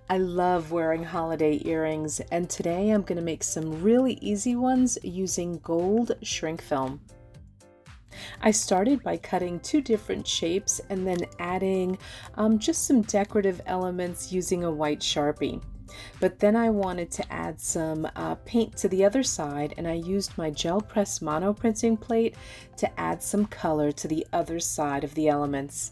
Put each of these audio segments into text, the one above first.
I love wearing holiday earrings, and today I'm going to make some really easy ones using gold shrink film. I started by cutting two different shapes and then adding just some decorative elements using a white Sharpie. But then I wanted to add some paint to the other side, and I used my gel press monoprinting plate to add some color to the other side of the elements.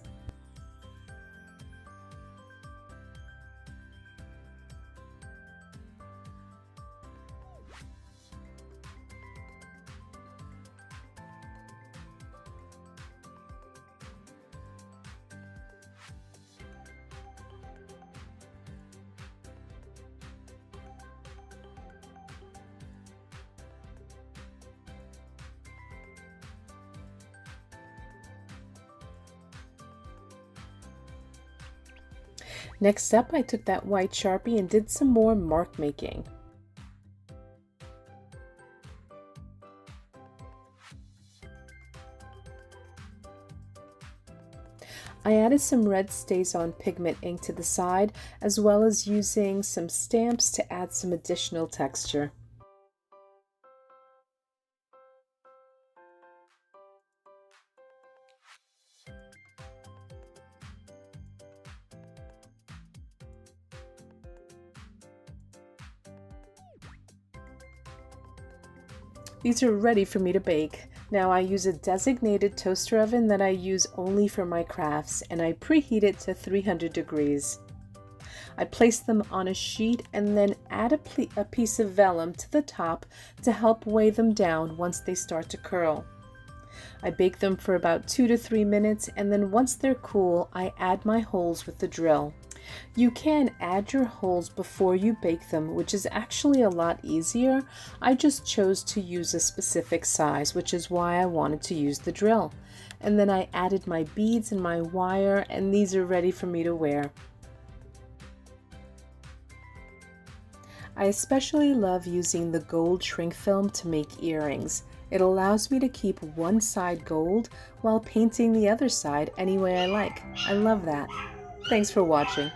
Next up, I took that white Sharpie and did some more mark making. I added some red Stayz On pigment ink to the side, as well as using some stamps to add some additional texture. These are ready for me to bake. Now I use a designated toaster oven that I use only for my crafts, and I preheat it to 300 degrees. I place them on a sheet and then add a piece of vellum to the top to help weigh them down once they start to curl. I bake them for about 2 to 3 minutes, and then once they're cool, I add my holes with the drill. You can add your holes before you bake them, which is actually a lot easier. I just chose to use a specific size, which is why I wanted to use the drill. And then I added my beads and my wire, and these are ready for me to wear. I especially love using the gold shrink film to make earrings. It allows me to keep one side gold while painting the other side any way I like. I love that. Thanks for watching.